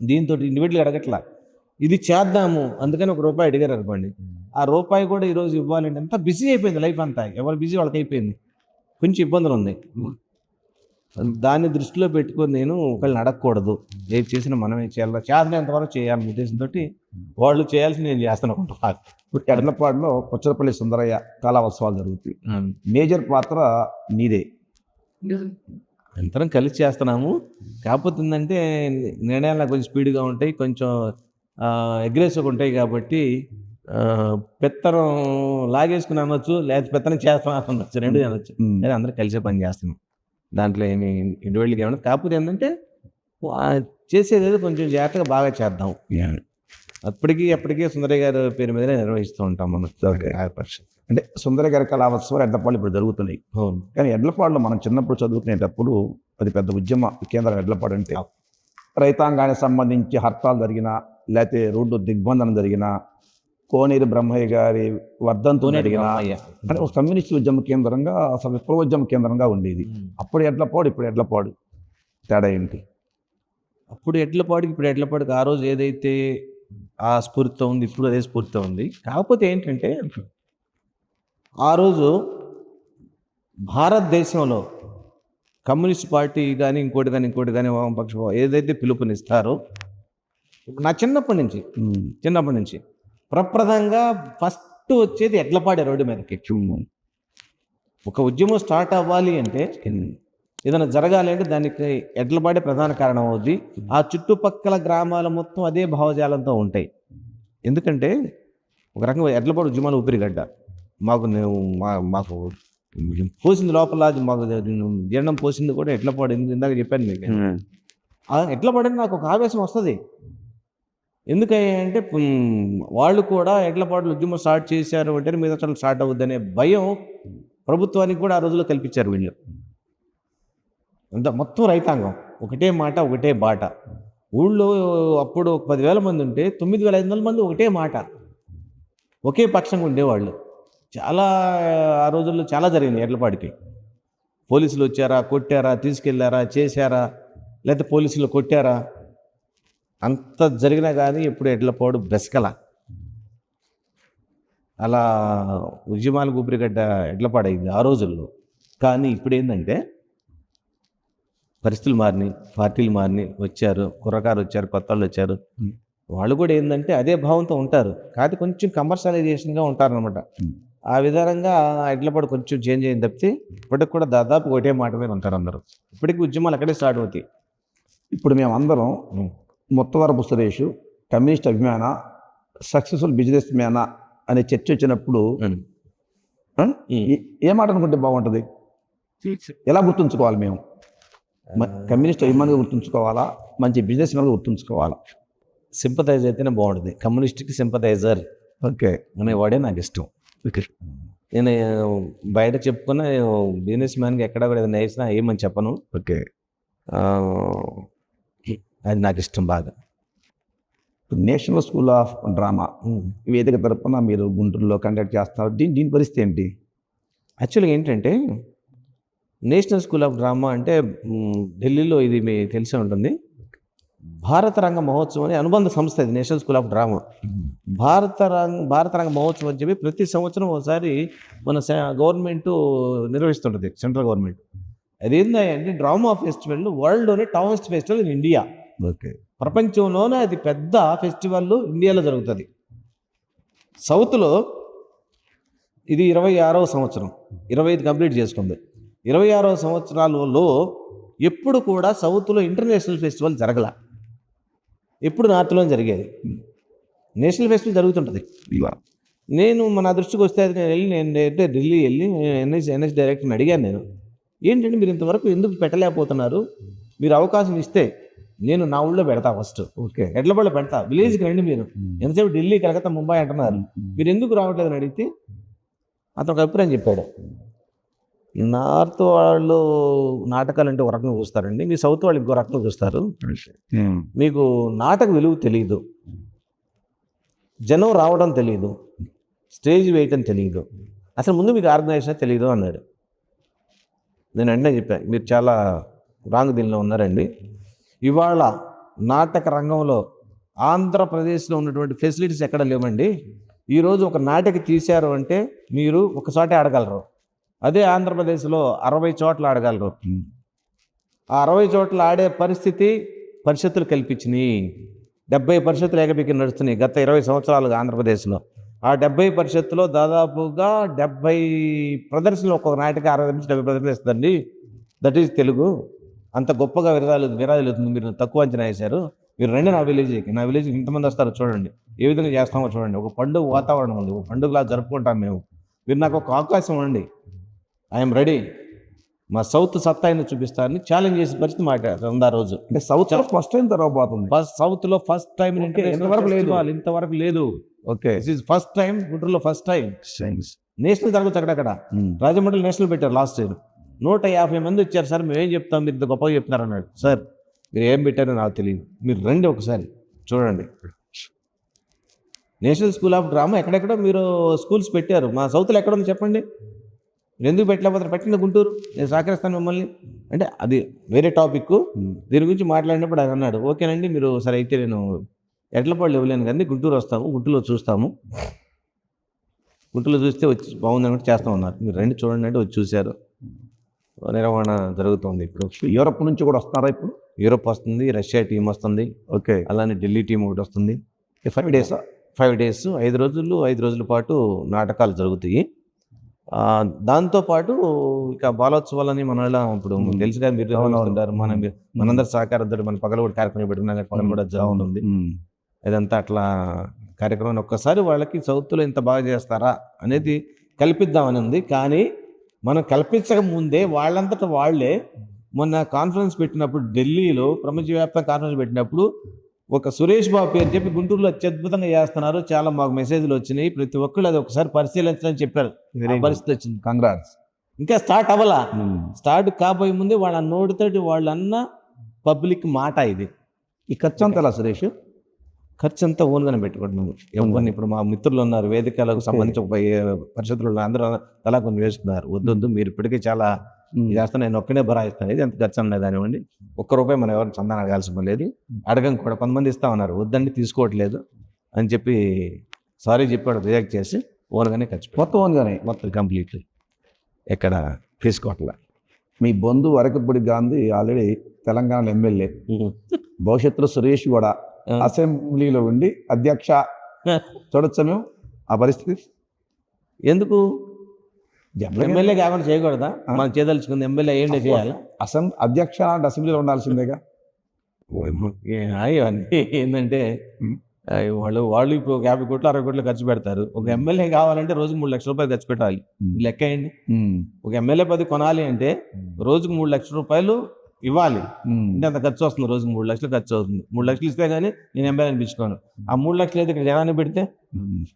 దీంతో ఇండివిజువల్గా అడగట్లా, ఇది చేద్దాము అందుకని ₹1 అడిగారు అనుకోండి, ఆ రూపాయి కూడా ఈరోజు ఇవ్వాలంటే అంతా బిజీ అయిపోయింది లైఫ్ అంతా, ఎవరు బిజీ వాళ్ళకి అయిపోయింది, కొంచెం ఇబ్బందులు ఉంది. దాన్ని దృష్టిలో పెట్టుకొని నేను ఒకళ్ళని అడగకూడదు, ఏది చేసినా మనమే చేయాలి, చేతనంతవరకు చేయాలనే ఉద్దేశంతో వాళ్ళు చేయాల్సి నేను చేస్తాను. ఇప్పుడు ఎడలపాడులో కొచ్చరపల్లి సుందరయ్య కళావత్సవాలు జరుగుతాయి, మేజర్ పాత్ర నీదే. అందరం కలిసి చేస్తున్నాము. కాకపోతే ఏంటంటే నిర్ణయాలు కొంచెం స్పీడ్గా ఉంటాయి, కొంచెం అగ్రెసివ్గా ఉంటాయి. కాబట్టి పెత్తనం లాగేసుకుని అనొచ్చు, లేకపోతే పెత్తనం చేస్తాను అనొచ్చు, రెండు అనొచ్చు. లేదా అందరం కలిసే పని చేస్తున్నాం, దాంట్లో ఏమి ఇండివిజువల్గా ఏమన్నా. కాకపోతే ఏంటంటే చేసేది కొంచెం జాగ్రత్తగా బాగా చేద్దాం. అప్పటికీ సుందరయ్య గారి పేరు మీదనే నిర్వహిస్తూ ఉంటాం మనం. అంటే సుందరయ్య గారి కళావత్సవాలు ఎడ్లపాడు ఇప్పుడు జరుగుతున్నాయి. అవును. కానీ ఎడ్లపాడులో మనం చిన్నప్పుడు చదువుకునేటప్పుడు అది పెద్ద ఉద్యమ కేంద్రం ఎడ్లపాడు అంటే. రైతాంగానికి సంబంధించి హర్తాలు జరిగినా, లేకపోతే రోడ్డు దిగ్బంధనం జరిగినా, కోనేరు బ్రహ్మయ్య గారి వర్ధంతో జరిగినా, అంటే ఒక కమ్యూనిస్ట్ ఉద్యమ కేంద్రంగా, అసలు విప్లవోద్యమ కేంద్రంగా ఉండేది. అప్పుడు ఎడ్లపాడు, ఇప్పుడు ఎడ్లపాడు తేడా ఏంటి? అప్పుడు ఎడ్లపాడుకి ఇప్పుడు ఎడ్లపాడుకి ఆ రోజు ఏదైతే ఆ స్ఫూర్తితో ఉంది, ఇప్పుడు అదే స్ఫూర్తితో ఉంది. కాకపోతే ఏంటంటే ఆ రోజు భారతదేశంలో కమ్యూనిస్ట్ పార్టీ కానీ ఇంకోటి కానీ వామపక్షం ఏదైతే పిలుపునిస్తారో, నా చిన్నప్పటి నుంచి ప్రప్రదంగా ఫస్ట్ వచ్చేది ఎడ్లపాడే రోడ్డు మీదకి. ఒక ఉద్యమం స్టార్ట్ అవ్వాలి అంటే, ఏదైనా జరగాలి అంటే దానికి ఎడ్లపాడే ప్రధాన కారణం అవుద్ది. ఆ చుట్టుపక్కల గ్రామాల మొత్తం అదే భావజాలంతో ఉంటాయి. ఎందుకంటే ఒక రకంగా ఎడ్లపాడు ఉద్యమాలు ఊపిరిగడ్డ. మాకు పోసింది లోపల, మాకు జీర్ణం పోసింది కూడా ఎడ్లపాడు. ఇందాక చెప్పాను మీకు, ఎడ్లపాడని నాకు ఒక ఆవేశం వస్తుంది. ఎందుకంటే వాళ్ళు కూడా ఎడ్లపాడులు ఉద్యమం స్టార్ట్ చేశారు అంటే మీద స్టార్ట్ అవుద్దనే భయం ప్రభుత్వానికి కూడా ఆ రోజుల్లో కల్పించారు వీళ్ళు. అంత మొత్తం రైతాంగం ఒకటే మాట, ఒకటే బాట. ఊళ్ళో అప్పుడు 10,000 మంది ఉంటే 9,500 మంది ఒకటే మాట, ఒకే పక్షంగా ఉండేవాళ్ళు. చాలా ఆ రోజుల్లో చాలా జరిగింది ఎడ్లపాడికి. పోలీసులు వచ్చారా, కొట్టారా, తీసుకెళ్లారా, చేశారా, లేకపోతే పోలీసులు కొట్టారా, అంత జరిగినా కానీ ఎప్పుడు ఎడ్లపాడు బెసకల. అలా ఉద్యమాలకు ఊపిరిగడ్డ ఎడ్లపాడైంది ఆ రోజుల్లో. కానీ ఇప్పుడు ఏంటంటే పరిస్థితులు మారినాయి, పార్టీలు మారినాయి, వచ్చారు కుర్రకారు వచ్చారు, కొత్త వాళ్ళు వచ్చారు. వాళ్ళు కూడా ఏంటంటే అదే భావంతో ఉంటారు, కాదు కొంచెం కమర్షియలైజేషన్గా ఉంటారనమాట. ఆ విధానంగా ఎడ్లపాడు కొంచెం చేంజ్ అయింది తప్పితే ఇప్పటికి కూడా దాదాపు ఒకటే మాట మీద ఉంటారు అందరూ. ఇప్పటికీ ఉద్యమాలు అక్కడే స్టార్ట్ అవుతాయి. ఇప్పుడు మేమందరం ముత్తవరపు సురేష్ కమ్యూనిస్ట్ అభిమాన, సక్సెస్ఫుల్ బిజినెస్ మ్యానా అనే చర్చ వచ్చినప్పుడు ఏ మాట అనుకుంటే బాగుంటుంది? ఎలా గుర్తుంచుకోవాలి మేము? కమ్యూనిస్ట్ అభిమానిగా గుర్తుంచుకోవాలా, మంచి బిజినెస్ మ్యాన్గా గుర్తుంచుకోవాలా? సింపథైజర్ అయితేనే బాగుంటుంది. కమ్యూనిస్ట్కి సింపథైజర్ ఓకే అనేవాడే నాకు ఇష్టం. నేను బయట చెప్పుకున్న బిజినెస్ మ్యాన్కి ఎక్కడ కూడా ఏదైనా వేసినా ఏమని చెప్పను. ఓకే, అది నాకు ఇష్టం బాగా. నేషనల్ స్కూల్ ఆఫ్ డ్రామా వేదిక తరపున మీరు గుంటూరులో కండక్ట్ చేస్తున్నారు. దీని పరిస్థితి ఏంటి? యాక్చువల్గా ఏంటంటే నేషనల్ స్కూల్ ఆఫ్ డ్రామా అంటే ఢిల్లీలో ఇది మీకు తెలిసే ఉంటుంది. భారత రంగ మహోత్సవం అనే అనుబంధ సంస్థ ఇది నేషనల్ స్కూల్ ఆఫ్ డ్రామా. భారత రంగ మహోత్సవం అని చెప్పి ప్రతి సంవత్సరం ఒకసారి మన గవర్నమెంట్ నిర్వహిస్తుంటుంది, సెంట్రల్ గవర్నమెంట్. అదేంటంటే డ్రామా ఫెస్టివల్ వరల్డ్లోనే topest festival in India. Okay, ప్రపంచంలోనే అది పెద్ద ఫెస్టివల్ ఇండియాలో జరుగుతుంది. సౌత్లో ఇది 26వ సంవత్సరం, 25 కంప్లీట్ చేసుకుంది. 26వ సంవత్సరాలలో ఎప్పుడు కూడా సౌత్లో ఇంటర్నేషనల్ ఫెస్టివల్ జరగల, ఎప్పుడు నార్త్లో జరిగేది. నేషనల్ ఫెస్టివల్ జరుగుతుంటుంది. నేను మన దృష్టికి వస్తే నేను ఢిల్లీ వెళ్ళి ఎన్ఎస్ డైరెక్టర్ని అడిగాను. నేను ఏంటంటే మీరు ఇంతవరకు ఎందుకు పెట్టలేకపోతున్నారు, మీరు అవకాశం ఇస్తే నేను నా ఊళ్ళో పెడతా, ఫస్ట్ ఓకే ఎడ్లపళ్ళు పెడతా, విలేజ్కి రండి మీరు, ఎంతసేపు ఢిల్లీ కలకత్తా ముంబై అంటున్నారు, మీరు ఎందుకు రావట్లేదని అడిగితే అతను ఒక అభిప్రాయం చెప్పాడు. నార్త్ వాళ్ళు నాటకాలు అంటే ఒక రకంగా చూస్తారండి, మీ సౌత్ వాళ్ళు ఇంకో రకంగా చూస్తారు. మీకు నాటక విలువ తెలియదు, జనం రావడం తెలియదు, స్టేజ్ వేయటం తెలియదు, అసలు ముందు మీకు ఆర్గనైజేషన్ తెలియదు అన్నాడు. నేను వెంటనే చెప్పాను, మీరు చాలా రాంగ్ దీనిలో ఉన్నారండి. ఇవాళ నాటక రంగంలో ఆంధ్రప్రదేశ్లో ఉన్నటువంటి ఫెసిలిటీస్ ఎక్కడ లేవండి. ఈరోజు ఒక నాటక తీశారు అంటే మీరు ఒకసారి ఆడగలరు, అదే ఆంధ్రప్రదేశ్లో 60 చోట్ల ఆడగలరు. ఆ 60 చోట్ల ఆడే పరిస్థితులు కల్పించినాయి. 70 పరిషత్తులు ఏకపీకి నడుస్తున్నాయి గత 20 సంవత్సరాలుగా ఆంధ్రప్రదేశ్లో. ఆ 70 పరిషత్తులో దాదాపుగా 70 ప్రదర్శనలు, ఒక్కొక్క నాటికి 60 నుంచి 70 ప్రదర్శనలు ఇస్తుందండి. That is Telugu. అంత గొప్పగా విరాజులుతుంది. మీరు తక్కువ అంచనా వేశారు. మీరు రండి నా విలేజ్కి, నా విలేజ్కి ఇంతమంది వస్తారో చూడండి, ఏ విధంగా చేస్తామో చూడండి. ఒక పండుగ వాతావరణం ఉంది, ఒక పండుగలా జరుపుకుంటాం మేము. మీరు నాకు ఒక అవకాశం ఇవ్వండి, ఐఎమ్ రెడీ, మా సౌత్ సత్తాయిని చూపిస్తారని ఛాలెంజ్ చేసిన పరిస్థితి మాట్లాడుతుంది ఆ రోజు. అంటే సౌత్ ఫస్ట్ టైం జరగబోతుంది. సౌత్లో ఫస్ట్ టైం అంటే ఇంతవరకు లేదు. Okay this is first time, గుంటూరులో ఫస్ట్ టైం. నేషనల్ జరగచ్చు అక్కడక్కడ. రాజమండ్రిలో నేషనల్ పెట్టారు లాస్ట్ ఇయర్, 150 మంది వచ్చారు. సార్ మేము ఏం చెప్తాం, మీరు ఇంత గొప్పగా చెప్తున్నారు అన్నాడు. సార్ మీరు ఏం పెట్టారో నాకు తెలియదు, మీరు రండి ఒకసారి చూడండి. నేషనల్ స్కూల్ ఆఫ్ డ్రామా ఎక్కడెక్కడో మీరు స్కూల్స్ పెట్టారు, మా సౌత్లో ఎక్కడ ఉంది చెప్పండి, మీరు ఎందుకు పెట్టలేకపోతారు, పెట్టింది గుంటూరు, నేను సహకరిస్తాను మిమ్మల్ని అంటే. అది వేరే టాపిక్. దీని గురించి మాట్లాడినప్పుడు ఆయన అన్నాడు, ఓకేనండి మీరు సరే అయితే నేను ఎడ్లపాళ్ళు ఇవ్వలేను కానీ గుంటూరు వస్తాము, గుంటూరులో చూస్తాము, గుంటూరులో చూస్తే వచ్చి బాగుందని కూడా చేస్తామన్నారు. మీరు రండి చూడండి అంటే వచ్చి చూశారు. నిర్వహణ జరుగుతుంది. ఇప్పుడు యూరప్ నుంచి కూడా వస్తున్నారా? ఇప్పుడు యూరోప్ వస్తుంది, రష్యా టీం వస్తుంది, ఓకే అలానే ఢిల్లీ టీం ఒకటి వస్తుంది. 5 days 5 days 5 రోజుల పాటు నాటకాలు జరుగుతాయి. దాంతోపాటు ఇక బాలోత్సవాలని మన ఇప్పుడు తెలుసు కదా, మీరు ఉంటారు, మనందరి సహకారంతో మన పగలగొడి కార్యక్రమం పెట్టుకున్నాక పగల కూడా జరుగుతుంది. ఇదంతా అట్లా కార్యక్రమం ఒక్కసారి వాళ్ళకి సౌత్లో ఇంత బాగా చేస్తారా అనేది కల్పిద్దామని ఉంది. కానీ మనం కల్పించక ముందే వాళ్ళంతటా వాళ్ళే మొన్న కాన్ఫరెన్స్ పెట్టినప్పుడు, ఢిల్లీలో ప్రపంచవ్యాప్తంగా కాన్ఫరెన్స్ పెట్టినప్పుడు ఒక సురేష్ బాబు పేరు చెప్పి గుంటూరులో అత్యద్భుతంగా చేస్తున్నారు, చాలా మాకు మెసేజ్లు వచ్చినాయి, ప్రతి ఒక్కళ్ళు అది ఒకసారి పరిశీలించని చెప్పారు. పరిస్థితి వచ్చింది. కంగ్రాట్స్. ఇంకా స్టార్ట్ అవ్వాలా, స్టార్ట్ కాబోయే ముందే వాళ్ళ నోటితోటి వాళ్ళు అన్న పబ్లిక్ మాట ఇది. ఈ ఖర్చు అంతా ఎలా సురేష్? ఖర్చు అంతా ఓన్గానే పెట్టుకుంటున్నాము. ఎవరిని ఇప్పుడు మా మిత్రులు ఉన్నారు, వేదికలకు సంబంధించి 30 పరిషత్తులు అందరూ తలా కొన్ని వేసుకున్నారు. వద్దు మీరు ఇప్పటికే చాలా చేస్తాను, నేను ఒక్కనే భరాయిస్తాను, ఇది ఎంత ఖర్చు అన్నది కానివ్వండి. ₹1 మనం ఎవరిని చందాన అడగాల్సిన లేదు, అడగం కూడా. కొంతమంది ఇస్తామన్నారు, వద్దండి తీసుకోవట్లేదు అని చెప్పి సారీ చెప్పాడు, రియాక్ట్ చేసి ఓన్గానే ఖర్చు. మొత్తం కంప్లీట్లీ ఎక్కడ తీసుకోవట్లే. మీ బంధువు అరకపూడి గాంధీ ఆల్రెడీ తెలంగాణ ఎమ్మెల్యే, భవిష్యత్తులో సురేష్ కూడా అసెంబ్లీలో ఉండి అధ్యక్ష చూడొచ్చా మేము ఆ పరిస్థితి? ఎందుకు ఎమ్మెల్యే కాకుండా చేయకూడదా? మనం చేయదలుచుకుంది ఎమ్మెల్యే ఏంటో చేయాలి. అధ్యక్ష అసెంబ్లీలో ఉండాల్సిందేగా. ఇవన్నీ ఏంటంటే వాళ్ళు ఇప్పుడు 50 కోట్లు 60 కోట్లు ఖర్చు పెడతారు. ఒక ఎమ్మెల్యే కావాలంటే రోజుకు 3 లక్షల రూపాయలు ఖర్చు పెట్టాలి. లెక్క అయ్యండి. ఒక ఎమ్మెల్యే పది కొనాలి అంటే రోజుకు 3 లక్షల రూపాయలు ఇవ్వాలి. అంటే అంత ఖర్చు వస్తుంది, రోజుకు 3 లక్షలు ఖర్చు అవుతుంది. 3 లక్షలు ఇస్తే కానీ నేను ఎమ్మెల్యే అనిపించుకోను. ఆ 3 లక్షలు అయితే ఇక్కడ జనాన్ని పెడితే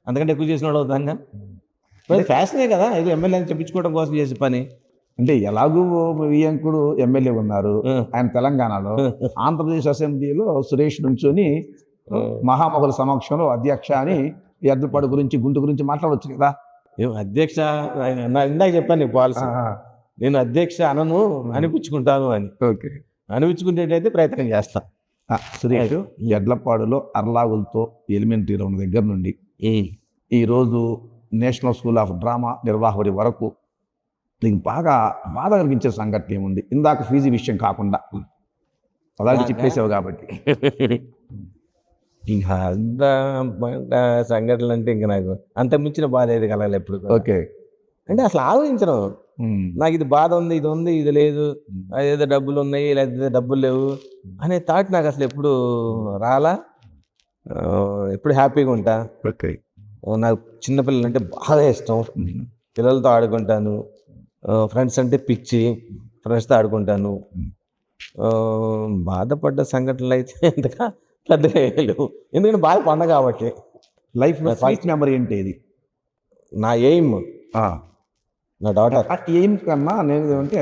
అంతకంటే ఎక్కువ చేసిన వాడు అవుతాంగా. ఫ్యాషనే కదా ఇది, ఎమ్మెల్యేని చెప్పించుకోవడం కోసం చేసే పని. అంటే ఎలాగూ వియంకుడు ఎమ్మెల్యే ఉన్నారు ఆయన తెలంగాణలో, ఆంధ్రప్రదేశ్ అసెంబ్లీలో సురేష్ నుంచొని మహామహుల సమక్షంలో అధ్యక్ష అని ఎడ్లపాడు గురించి గుంటు గురించి మాట్లాడవచ్చు కదా. అధ్యక్ష ఇందాక చెప్పాను నీకు పాలసీ, నేను అధ్యక్ష అనను, అనిపించుకుంటాను అని. ఓకే, అనిపించుకునేటైతే ప్రయత్నం చేస్తా. సురేష్, ఎడ్లపాడులో అర్లాగులతో ఎలిమెంటరీ రౌండ్ దగ్గర నుండి ఈరోజు నేషనల్ స్కూల్ ఆఫ్ డ్రామా నిర్వాహకుడి వరకు దీనికి బాగా బాధ కలిగించే సంఘటన ఏముంది? ఇందాక ఫీజు విషయం కాకుండా అలాగే చెప్పేసావు కాబట్టి. ఇంకా అంత సంఘటనలు అంటే ఇంకా నాకు అంత మించిన బాధ ఏది కలగాలి ఎప్పుడు. ఓకే, అంటే అసలు ఆలోచించను. నాకు ఇది బాధ ఉంది, ఇది ఉంది, ఇది లేదు, అదేదో డబ్బులు ఉన్నాయి, లేకపోతే డబ్బులు లేవు అనే థాట్ నాకు అసలు ఎప్పుడు రాలా. ఎప్పుడు హ్యాపీగా ఉంటా. ఓకే. నాకు చిన్నపిల్లలు అంటే బాగా ఇష్టం. పిల్లలతో ఆడుకుంటాను. ఫ్రెండ్స్ అంటే పిచ్చి, ఫ్రెండ్స్తో ఆడుకుంటాను. బాధపడ్డ సంఘటనలు అయితే ఎంతగా పెద్దగా లేవు, ఎందుకంటే బాగా పండగ కాబట్టి. లైఫ్లో ఫస్ట్ మెమరీ ఏంటి ఇది? నా ఎయిమ్ నా డాటర్ ఏం కన్నా నేను అంటే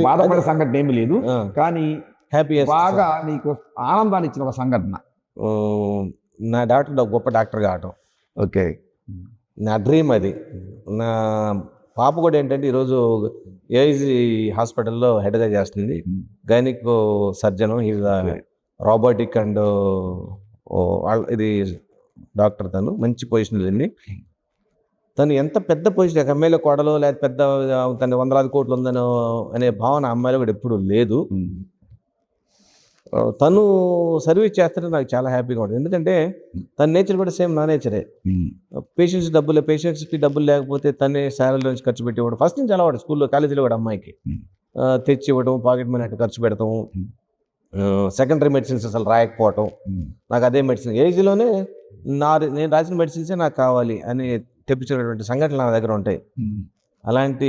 బాధపడే సంఘటన ఏమి లేదు, కానీ హ్యాపీ. బాగా నీకు ఆనందాన్ని ఇచ్చిన ఒక సంఘటన. నా డాక్టర్ గొప్ప డాక్టర్ కావటం. ఓకే. నా డ్రీమ్ అది. నా పాప కూడా ఏంటంటే ఈరోజు ఏఐజీ హాస్పిటల్లో హెడ్గా చేస్తుంది. Gynaec surgeon, is robotic and ఇది డాక్టర్. తను మంచి పొజిషన్ వెళ్ళింది. తను ఎంత పెద్ద పొజిషన్, ఎమ్మెల్యే కోడలో లేదా పెద్ద తను 100,000 కోట్లు ఉందనో అనే భావన అమ్మాయిలో కూడా ఎప్పుడు లేదు. తను సర్వీస్ చేస్తుంటే నాకు చాలా హ్యాపీగా ఉంటుంది. ఎందుకంటే తన నేచర్ కూడా సేమ్ నా నేచరే. పేషెంట్స్కి డబ్బులు లేకపోతే తనే శాలరీ నుంచి ఖర్చు పెట్టి ఇవ్వడం. ఫస్ట్ నుంచి అలవాడు. స్కూల్లో కాలేజీలో కూడా అమ్మాయికి తెచ్చి ఇవ్వడం, పాకెట్ మనీ అట్లా ఖర్చు పెడతాము. సెకండరీ మెడిసిన్స్ అసలు రాయకపోవటం, నాకు అదే మెడిసిన్ ఏజ్లోనే నేను రాసిన మెడిసిన్సే నాకు కావాలి అని తెప్పించినటువంటి సంఘటనలు నా దగ్గర ఉంటాయి. అలాంటి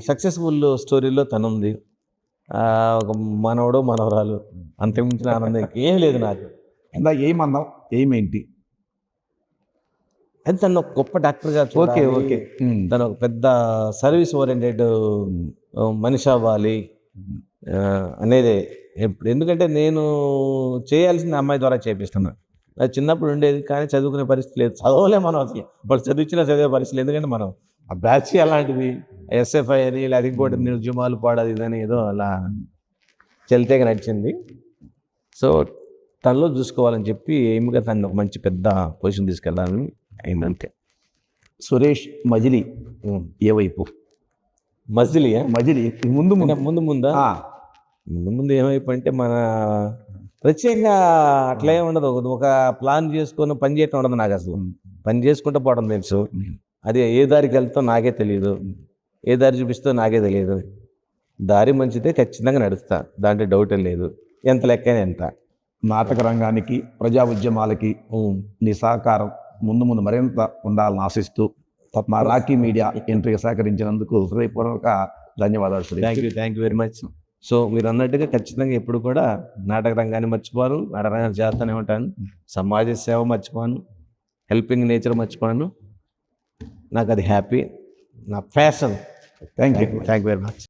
సక్సెస్ఫుల్ స్టోరీలో తను ఉంది. ఒక మనవడు మనవరాలు, అంతకుమించిన ఆనందం ఏం లేదు నాకు. ఇందా ఏమన్నావు, ఏమేంటి? అది తను ఒక గొప్ప డాక్టర్గా ఓకే ఓకే. తను ఒక పెద్ద సర్వీస్ ఓరియంటెడ్ మనిషి అవ్వాలి అనేది. ఎందుకంటే నేను చేయాల్సింది అమ్మాయి ద్వారా చేపిస్తున్నాను. అది చిన్నప్పుడు ఉండేది, కానీ చదువుకునే పరిస్థితి లేదు. చదవలే మనం అసలు. వాళ్ళు చదివించినా చదివే పరిస్థితి లేదు. ఎందుకంటే మనం ఆ బ్యాచ్ అలాంటిది, ఎస్ఎఫ్ఐ అని లేదా ఇంకోటి నిర్జుమాలు పాడది ఇదని ఏదో అలా చెల్తేగా నడిచింది. సో తనలో చూసుకోవాలని చెప్పి ఏమిగా తను ఒక మంచి పెద్ద పొజిషన్ తీసుకెళ్ళాలని అయిందంతే. సురేష్ మజిలీ ఏ వైపు? మజిలీ ముందు ముందు ఏమైపు అంటే మన ప్రత్యేకంగా అట్లే ఉండదు. ఒక ప్లాన్ చేసుకొని పని చేయటం ఉండదు నాకు. అసలు పని చేసుకుంటూ పోవడం తెలుసు. అది ఏ దారికి వెళ్తాం నాకే తెలియదు, ఏ దారి చూపిస్తో నాకే తెలియదు. దారి మంచిదే, ఖచ్చితంగా నడుస్తా, దాంట్లో డౌటే లేదు. ఎంత లెక్కైనా ఎంత. నాటక రంగానికి, ప్రజా ఉద్యమాలకి నీ సహకారం ముందు మరింత ఉండాలని ఆశిస్తూ మా రాకీ మీడియా ఎంట్రీగా సహకరించినందుకు హృదయపూర్వక ధన్యవాదాలు. Thank you very much. So మీరు అన్నట్టుగా ఖచ్చితంగా ఎప్పుడు కూడా నాటక రంగాన్ని మర్చిపోను, నాటక రంగాన్ని చేస్తూనే ఉంటాను. సమాజ సేవ మర్చిపోను, హెల్పింగ్ నేచర్ మర్చిపోను. నాకు అది హ్యాపీ, నా passion. Thank you very much.